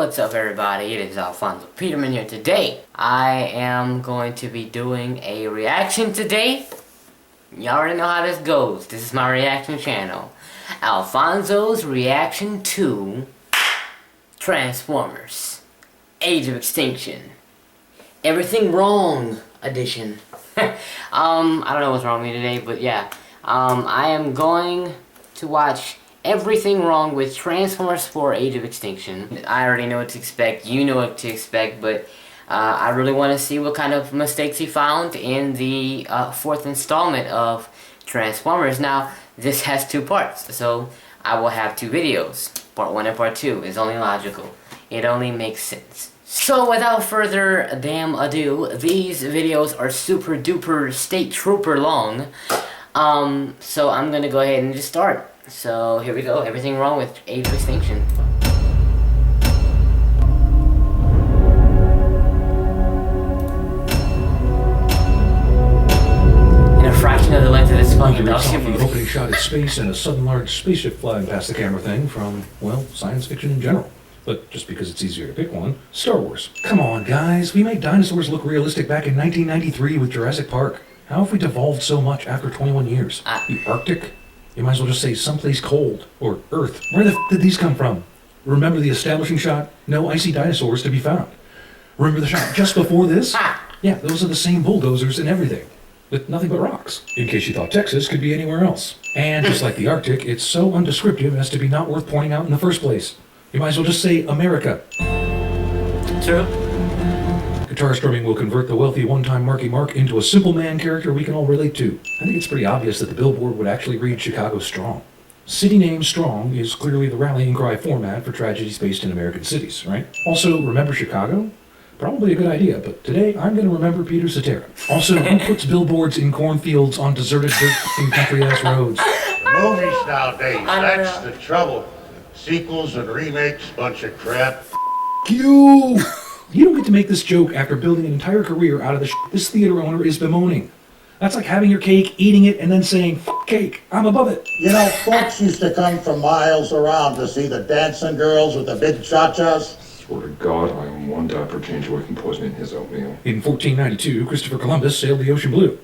What's up, everybody? It is Alfonso Peterman here. Today, I am going to be doing a reaction today. You already know how this goes. This is my reaction channel. Alfonso's reaction to Transformers Age of Extinction. Everything Wrong edition. I don't know what's wrong with me today, but yeah. I am going to watch Everything Wrong with Transformers 4 Age of Extinction. I already know what to expect, you know what to expect, but I really want to see what kind of mistakes he found in the fourth installment of Transformers. Now, this has two parts, so I will have two videos. Part 1 and Part 2 is only logical. It only makes sense. So without further damn ado, these videos are super duper state trooper long. So I'm gonna go ahead and just start. So here we go. Everything Wrong with Age of Extinction. In a fraction of the length of this fucking document. An opening shot of space and a sudden large spaceship flying past the camera thing from, well, science fiction in general. But just because it's easier to pick one, Star Wars. Come on, guys. We made dinosaurs look realistic back in 1993 with Jurassic Park. How have we devolved so much after 21 years? The Arctic? You might as well just say someplace cold. Or Earth. Where the f did these come from? Remember the establishing shot? No icy dinosaurs to be found. Remember the shot just before this? Yeah, those are the same bulldozers and everything. With nothing but rocks. In case you thought Texas could be anywhere else. And just like the Arctic, it's so undescriptive as to be not worth pointing out in the first place. You might as well just say America. True. Guitar strumming will convert the wealthy one-time Marky Mark into a simple man character we can all relate to. I think it's pretty obvious that the billboard would actually read Chicago Strong. City name Strong is clearly the rallying cry format for tragedies based in American cities, right? Also, remember Chicago? Probably a good idea, but today I'm going to remember Peter Cetera. Also, who puts billboards in cornfields on deserted dirt and country-ass roads? The movies nowadays, that's the trouble. Sequels and remakes, bunch of crap. You! You don't get to make this joke after building an entire career out of the this theater owner is bemoaning. That's like having your cake, eating it, and then saying, "F cake, I'm above it." You know, folks used to come from miles around to see the dancing girls with the big cha-chas. Swear to God, I am one diaper change away from poisoning his oatmeal. In 1492, Christopher Columbus sailed the ocean blue.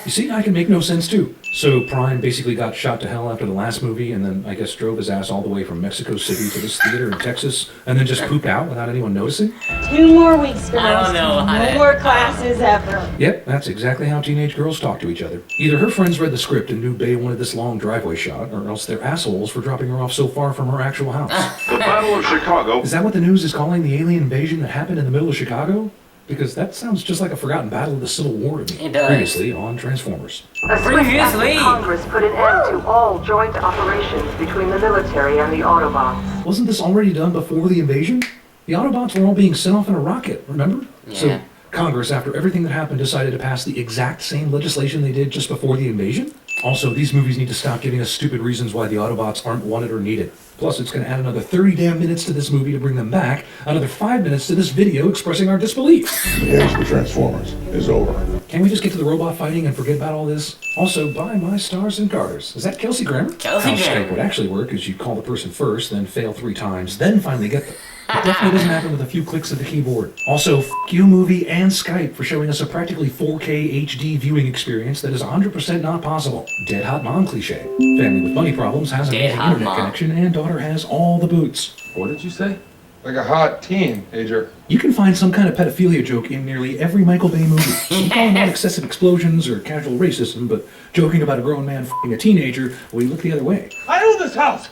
You see, I can make no sense too. So Prime basically got shot to hell after the last movie, and then I guess drove his ass all the way from Mexico City to this theater in Texas, and then just pooped out without anyone noticing? 2 more weeks, girls. I don't know how No more classes ever. Yep, that's exactly how teenage girls talk to each other. Either her friends read the script and knew Bay wanted this long driveway shot, or else they're assholes for dropping her off so far from her actual house. The Battle of Chicago. Is that what the news is calling the alien invasion that happened in the middle of Chicago? Because that sounds just like a forgotten battle of the Civil War to me. It does. Previously on Transformers. A swift act of Congress put an end to all joint operations between the military and the Autobots. Wasn't this already done before the invasion? The Autobots were all being sent off in a rocket, remember? Yeah. So Congress, after everything that happened, decided to pass the exact same legislation they did just before the invasion? Also, these movies need to stop giving us stupid reasons why the Autobots aren't wanted or needed. Plus, it's going to add another 30 damn minutes to this movie to bring them back, another 5 minutes to this video expressing our disbelief. The age for Transformers is over. Can we just get to the robot fighting and forget about all this? Also, buy my stars and garters. Is that Kelsey Grammer? Kelsey How Grammer. Skype would actually work is you call the person first, then fail 3 times, then finally get them. It definitely doesn't happen with a few clicks of the keyboard. Also, f you movie and Skype for showing us a practically 4K HD viewing experience that is 100% not possible. Dead hot mom cliche. Family with money problems has an Dead amazing hot internet mom. connection and daughter has all the boots. What did you say? Like a hot teenager. You can find some kind of pedophilia joke in nearly every Michael Bay movie. We call them not excessive explosions or casual racism, but joking about a grown man f***ing a teenager, we look the other way. I own this house.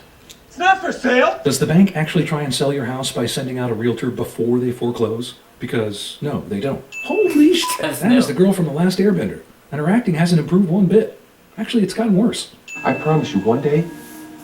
It's not for sale. Does the bank actually try and sell your house by sending out a realtor before they foreclose? Because, no, they don't. Holy shit! That is the girl from The Last Airbender. And her acting hasn't improved one bit. Actually, it's gotten worse. I promise you, one day,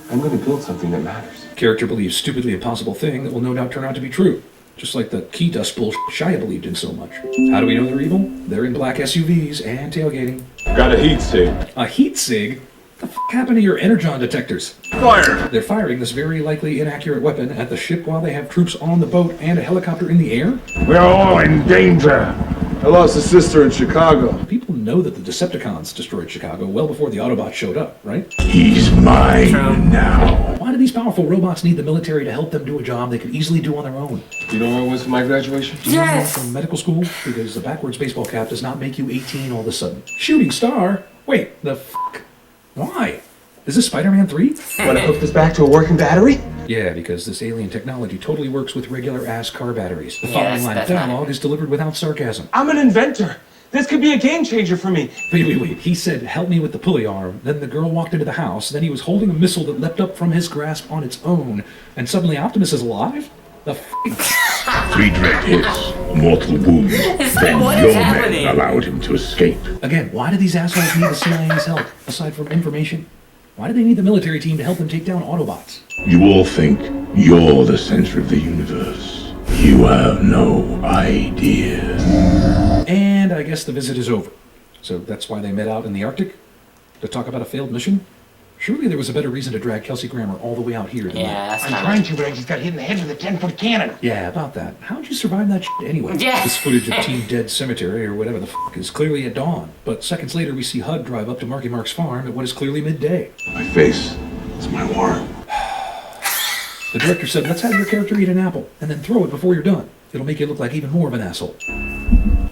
I'm going to build something that matters. Character believes stupidly impossible thing that will no doubt turn out to be true. Just like the key dust bullshit Shia believed in so much. How do we know they're evil? They're in black SUVs and tailgating. Got a heat sig. A heat sig? What the f*** happened to your energon detectors? Fire. They're firing this very likely inaccurate weapon at the ship while they have troops on the boat and a helicopter in the air? We're all in danger. I lost a sister in Chicago. People know that the Decepticons destroyed Chicago well before the Autobots showed up, right? He's mine now. Why do these powerful robots need the military to help them do a job they could easily do on their own? You know where I was for my graduation? Yes! From medical school? Because the backwards baseball cap does not make you 18 all of a sudden. Shooting star? Wait, the fuck? Why? Is this Spider-Man 3? Want to hook this back to a working battery? Yeah, because this alien technology totally works with regular-ass car batteries. The Yeah, following line of that's not dialogue is delivered without sarcasm. I'm an inventor. This could be a game changer for me. Wait. He said, help me with the pulley arm. Then the girl walked into the house. Then he was holding a missile that leapt up from his grasp on its own. And suddenly Optimus is alive? The f***? 3 direct hits, a mortal wound. Then what your is happening? men allowed him to escape. Again, why do these assholes need the CIA's help, aside from information? Why do they need the military team to help them take down Autobots? You all think you're the center of the universe. You have no idea. And I guess the visit is over. So that's why they met out in the Arctic? To talk about a failed mission? Surely there was a better reason to drag Kelsey Grammer all the way out here than Yeah, that. that's I'm not trying to, but I just got hit in the head with a 10-foot cannon. Yeah, about that. How'd you survive that shit anyway? Yeah. This footage of Team Dead Cemetery, or whatever the f*** is clearly at dawn. But seconds later we see HUD drive up to Marky Mark's farm at what is clearly midday. My face is my warrant. The director said, let's have your character eat an apple, and then throw it before you're done. It'll make you look like even more of an asshole.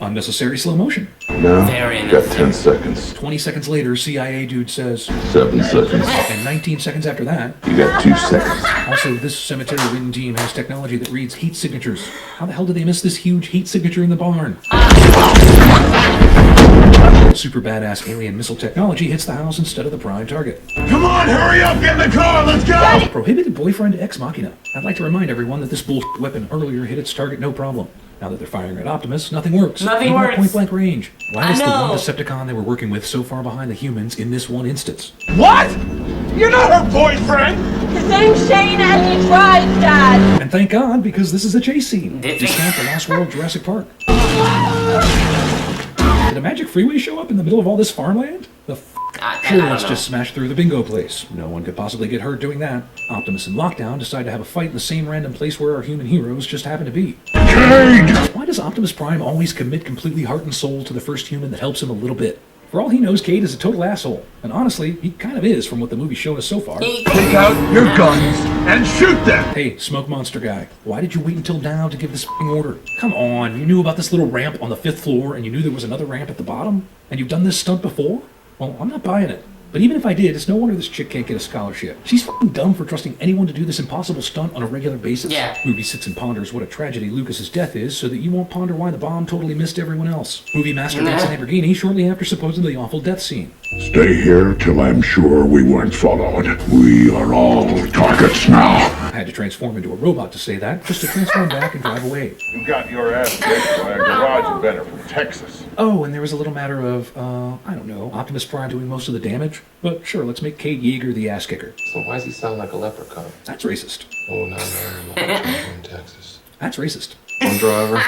Unnecessary slow motion. Now, Very you got 10 unnecessary. seconds. 20 seconds later, CIA dude says, 7 seconds. and 19 seconds after that. You got 2 seconds. Also, this cemetery ridden team has technology that reads heat signatures. How the hell did they miss this huge heat signature in the barn? Super badass alien missile technology hits the house instead of the prime target. Come on, hurry up, get in the car, let's go! Prohibited boyfriend ex machina. I'd like to remind everyone that this bullshit weapon earlier hit its target no problem. Now that they're firing at Optimus, nothing works. Nothing Even works. at point blank range. Why I is the one know. Decepticon they were working with so far behind the humans in this one instance? What? You're not her boyfriend. His name's Shane and he tried, Dad. And thank God, because this is a chase scene. Did Just they? not the Lost World Jurassic Park. Did a magic freeway show up in the middle of all this farmland? The f***? Sure, I let's don't know. just smash through the bingo place. No one could possibly get hurt doing that. Optimus and Lockdown decide to have a fight in the same random place where our human heroes just happen to be. Why does Optimus Prime always commit completely heart and soul to the first human that helps him a little bit? For all he knows, Cade is a total asshole. And honestly, he kind of is from what the movie's shown us so far. Take out your guns and shoot them! Hey, Smoke Monster guy, why did you wait until now to give this f***ing order? Come on, you knew about this little ramp on the 5th floor and you knew there was another ramp at the bottom? And you've done this stunt before? Well, I'm not buying it. But even if I did, it's no wonder this chick can't get a scholarship. She's fucking dumb for trusting anyone to do this impossible stunt on a regular basis. Yeah. Movie sits and ponders what a tragedy Lucas's death is so that you won't ponder why the bomb totally missed everyone else. Movie master gets a Lamborghini shortly after supposedly awful death scene. Stay here till I'm sure we weren't followed. We are all targets now. I had to transform into a robot to say that, just to transform back and drive away. You got your ass kicked by a garage inventor from Texas. Oh, and there was a little matter of, I don't know, Optimus Prime doing most of the damage. But sure, let's make Cade Yeager the ass kicker. So why does he sound like a leprechaun? That's racist. Oh, no, I'm in Texas. That's racist. One driver,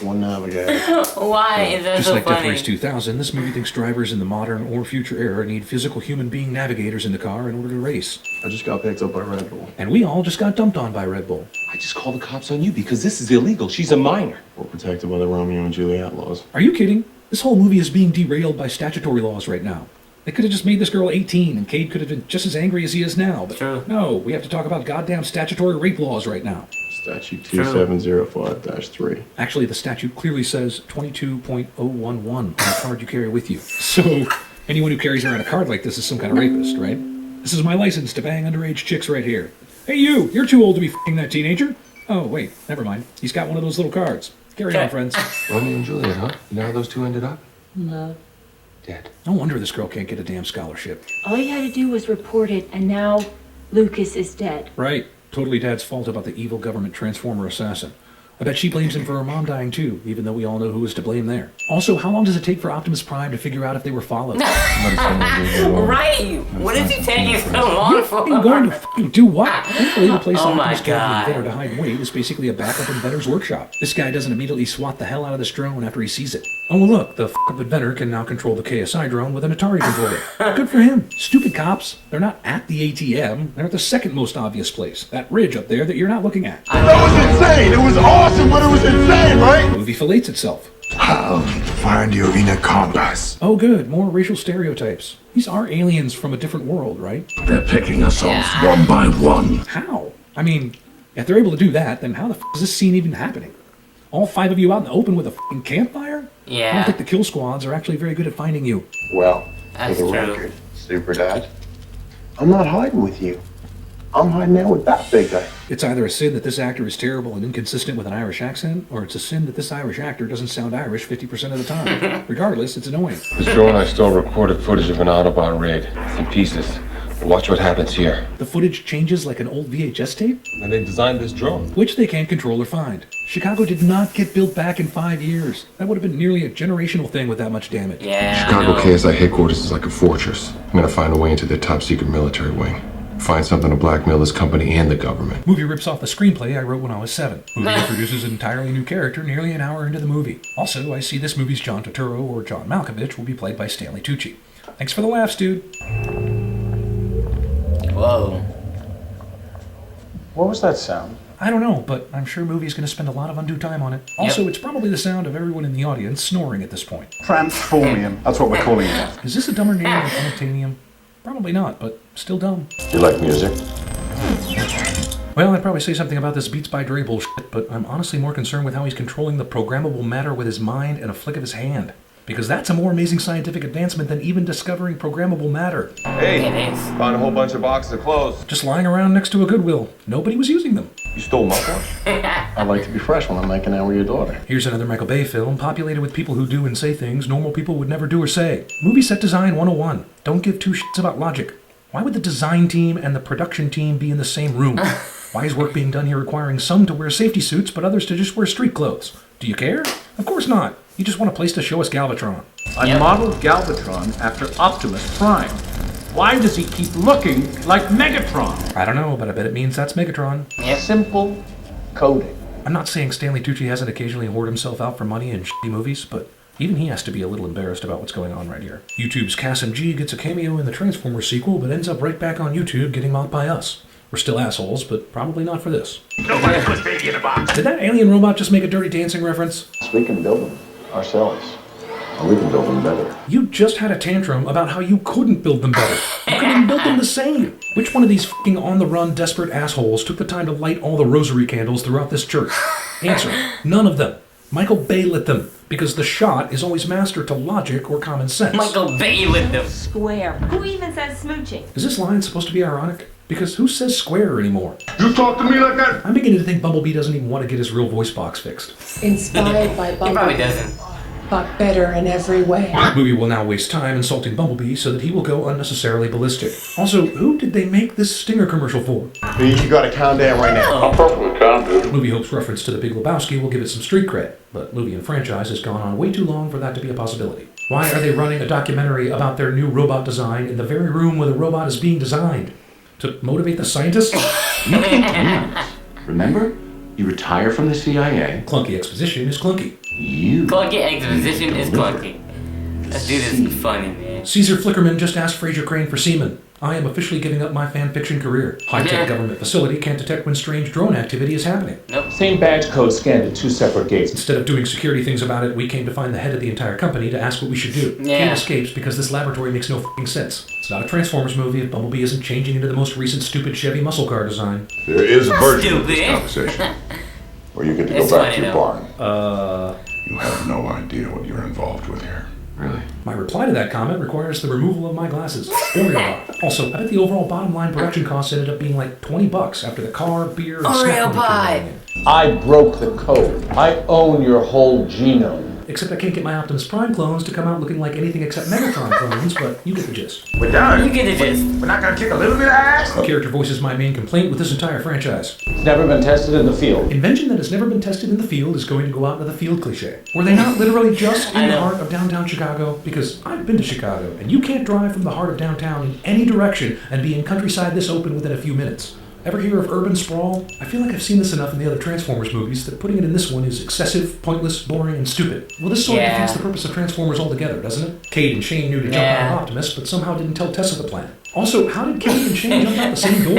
one navigator. Why is that Just so like Death funny? Race 2000, this movie thinks drivers in the modern or future era need physical human being navigators in the car in order to race. I just got picked up by Red Bull. And we all just got dumped on by Red Bull. I just called the cops on you because this is illegal. She's a minor. We're protected by the Romeo and Juliet laws. Are you kidding? This whole movie is being derailed by statutory laws right now. They could have just made this girl 18 and Cade could have been just as angry as he is now. But True. no, we have to talk about goddamn statutory rape laws right now. Statute 2705-3. Actually, the statute clearly says 22.011 on the card you carry with you. So, anyone who carries around a card like this is some kind of rapist, right? This is my license to bang underage chicks right here. Hey you, you're too old to be f***ing that teenager. Oh, wait, never mind. He's got one of those little cards. Carry on, friends. Romeo and Juliet, huh? You know how those two ended up? No. Dead. No wonder this girl can't get a damn scholarship. All you had to do was report it, and now Lucas is dead. Right. Totally Dad's fault about the evil government Transformer assassin. I bet she blames him for her mom dying too, even though we all know who is to blame there. Also, how long does it take for Optimus Prime to figure out if they were followed? Right! What is he taking so long for? You're going to f***ing do what? Thankfully, the place Oh my Optimus gave the God. inventor to hide and wait is basically a backup inventor's workshop. This guy doesn't immediately swat the hell out of this drone after he sees it. Oh, look, the f***up inventor can now control the KSI drone with an Atari controller. Good for him. Stupid cops. They're not at the ATM. They're at the second most obvious place. That ridge up there that you're not looking at. That was insane! It was awesome, but it was insane, right? The movie fillets itself. I'll find your inner compass. Oh good, more racial stereotypes. These are aliens from a different world, right? They're picking us off one by one. How? I mean, if they're able to do that, then how the is this scene even happening? All 5 of you out in the open with a f***ing campfire? Yeah. I don't think the kill squads are actually very good at finding you. Well, That's for the true. record, Super Dad, I'm not hiding with you. I'm hiding out with that big guy. It's either a sin that this actor is terrible and inconsistent with an Irish accent, or it's a sin that this Irish actor doesn't sound Irish 50% of the time. Regardless, it's annoying. This drone I stole recorded footage of an Autobahn raid. It's in pieces. Watch what happens here. The footage changes like an old VHS tape, And they designed this drone. which they can't control or find. Chicago did not get built back in 5 years. That would have been nearly a generational thing with that much damage. Yeah. Chicago I know. KSI headquarters is like a fortress. I'm gonna find a way into their top secret military wing. Find something to blackmail this company and the government. Movie rips off the screenplay I wrote when I was 7. Movie introduces an entirely new character nearly an hour into the movie. Also, I see this movie's John Turturro or John Malkovich will be played by Stanley Tucci. Thanks for the laughs, dude. Whoa. What was that sound? I don't know, but I'm sure movie's going to spend a lot of undue time on it. Also, it's probably the sound of everyone in the audience snoring at this point. Transformium. That's what we're calling it. Is this a dumber name than unobtainium? Probably not, but still dumb. You like music? Well, I'd probably say something about this Beats by Dre bullshit, but I'm honestly more concerned with how he's controlling the programmable matter with his mind and a flick of his hand. Because that's a more amazing scientific advancement than even discovering programmable matter. Hey, It is. found a whole bunch of boxes of clothes. Just lying around next to a Goodwill. Nobody was using them. You stole my one? I like to be fresh when I'm making out with your daughter. Here's another Michael Bay film, populated with people who do and say things normal people would never do or say. Movie set design 101. Don't give two shits about logic. Why would the design team and the production team be in the same room? Why is work being done here requiring some to wear safety suits but others to just wear street clothes? Do you care? Of course not. You just want a place to show us Galvatron. I modeled Galvatron after Optimus Prime. Why does he keep looking like Megatron? I don't know, but I bet it means that's Megatron. Simple coding. I'm not saying Stanley Tucci hasn't occasionally whored himself out for money in shitty movies, but even he has to be a little embarrassed about what's going on right here. YouTube's Cassim G gets a cameo in the Transformers sequel, but ends up right back on YouTube getting mocked by us. We're still assholes, but probably not for this. Nobody puts baby in a box. Did that alien robot just make a Dirty Dancing reference? We can build them ourselves. And we can build them better. You just had a tantrum about how you couldn't build them better. You couldn't even build them the same. Which one of these fucking on-the-run desperate assholes took the time to light all the rosary candles throughout this church? Answer, none of them. Michael Bay lit them, because the shot is always master to logic or common sense. Michael Bay with them. Square. Who even says smooching? Is this line supposed to be ironic? Because who says square anymore? You talk to me like that? I'm beginning to think Bumblebee doesn't even want to get his real voice box fixed. Inspired by He probably Bumblebee, doesn't. but better in every way. Movie will now waste time insulting Bumblebee so that he will go unnecessarily ballistic. Also, who did they make this Stinger commercial for? You gotta calm down right now. Movie hopes reference to The Big Lebowski will give it some street cred, but movie and franchise has gone on way too long for that to be a possibility. Why are they running a documentary about their new robot design in the very room where the robot is being designed? To motivate the scientists? You can't lose. Remember? You retire from the CIA. Clunky exposition is clunky. You. Clunky exposition is clunky. That dude is funny, man. Caesar Flickerman just asked Fraser Crane for semen. I am officially giving up my fan fiction career. High-tech government facility can't detect when strange drone activity is happening. Nope. Same badge code scanned at 2 separate gates. Instead of doing security things about it, we came to find the head of the entire company to ask what we should do. Yeah. Kane escapes because this laboratory makes no f***ing sense. It's not a Transformers movie if Bumblebee isn't changing into the most recent stupid Chevy muscle car design. There is a version of this Stupid. conversation where you get to It's go back to funny, your though. barn. You have no idea what you're involved with here. Really? My reply to that comment requires the removal of my glasses. Oreo bar. Also, I bet the overall bottom line production cost ended up being like $20 after the car, beer, and Oreo snack money pie. came in. I broke the code. I own your whole genome. Except I can't get my Optimus Prime clones to come out looking like anything except Megatron clones, but you get the gist. We're done. You get the gist. We're not gonna kick a little bit of ass. The character voices my main complaint with this entire franchise. It's never been tested in the field. Invention that has never been tested in the field is going to go out into the field cliche. Were they not literally just in the heart of downtown Chicago? Because I've been to Chicago, and you can't drive from the heart of downtown in any direction and be in countryside this open within a few minutes. Ever hear of urban sprawl? I feel like I've seen this enough in the other Transformers movies that putting it in this one is excessive, pointless, boring, and stupid. Well, this sort of defeats the purpose of Transformers altogether, doesn't it? Cade and Shane knew to jump out of Optimus, but somehow didn't tell Tessa the plan. Also, how did Cade and Shane jump out the same door?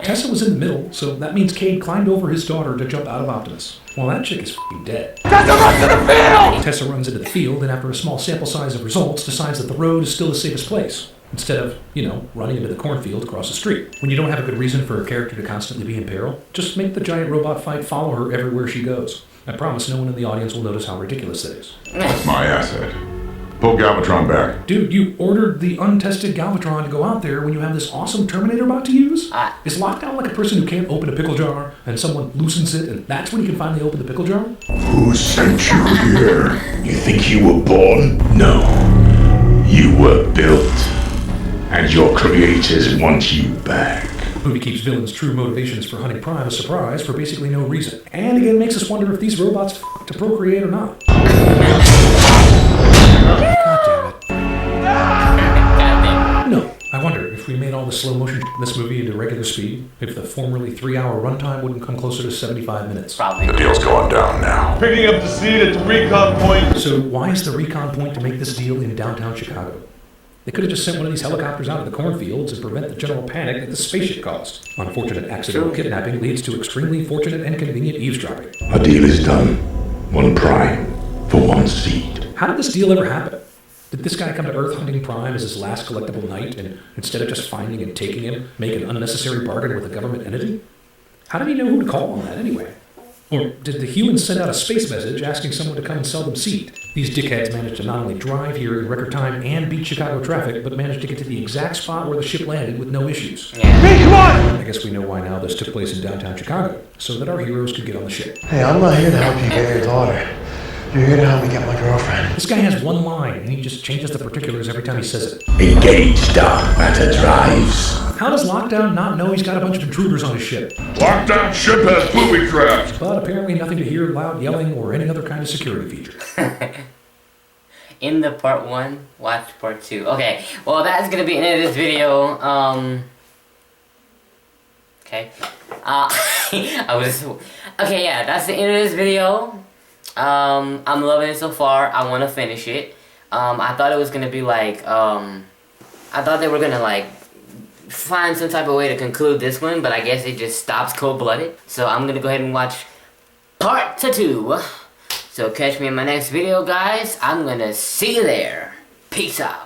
Tessa was in the middle, so that means Cade climbed over his daughter to jump out of Optimus. Well, that chick is f***ing dead. That's the rest of the field! Tessa runs into the field and after a small sample size of results decides that the road is still the safest place, instead of, running into the cornfield across the street. When you don't have a good reason for a character to constantly be in peril, just make the giant robot fight follow her everywhere she goes. I promise no one in the audience will notice how ridiculous it is. That's my asset. Pull Galvatron back. Dude, you ordered the untested Galvatron to go out there when you have this awesome Terminator bot to use? Is Lockdown like a person who can't open a pickle jar and someone loosens it and that's when you can finally open the pickle jar? Who sent you here? You think you were born? No. You were built. And your creators want you back. The movie keeps villains' true motivations for hunting Prime a surprise for basically no reason. And again makes us wonder if these robots to procreate or not. No, I wonder if we made all the slow motion in this movie into regular speed, if the formerly 3-hour runtime wouldn't come closer to 75 minutes. Probably. The deal's going down now. Picking up the seat at the recon point. So why is the recon point to make this deal in downtown Chicago? They could have just sent one of these helicopters out of the cornfields and prevent the general panic that the spaceship caused. Unfortunate accidental kidnapping leads to extremely fortunate and convenient eavesdropping. A deal is done. One Prime for one seed. How did this deal ever happen? Did this guy come to Earth hunting Prime as his last collectible night, and instead of just finding and taking him, make an unnecessary bargain with a government entity? How did he know who to call on that anyway? Or did the humans send out a space message asking someone to come and sell them seed? These dickheads managed to not only drive here in record time and beat Chicago traffic, but managed to get to the exact spot where the ship landed with no issues. Hey, come on! I guess we know why now this took place in downtown Chicago, so that our heroes could get on the ship. Hey, I'm not here to help you get your daughter. You're here to help me get my girlfriend. This guy has one line, and he just changes the particulars every time he says it. Engage dark matter drives. How does Lockdown not know he's got a bunch of intruders on his ship? Lockdown ship has booby traps. But apparently nothing to hear loud yelling or any other kind of security feature. In the part 1, watch part 2. Okay, well that's gonna be the end of this video. Okay. Okay, yeah, that's the end of this video. I'm loving it so far. I want to finish it. I thought it was gonna be like, I thought they were gonna like find some type of way to conclude this one, but I guess it just stops cold-blooded. So I'm gonna go ahead and watch part 2. So catch me in my next video, guys. I'm gonna see you there. Peace out.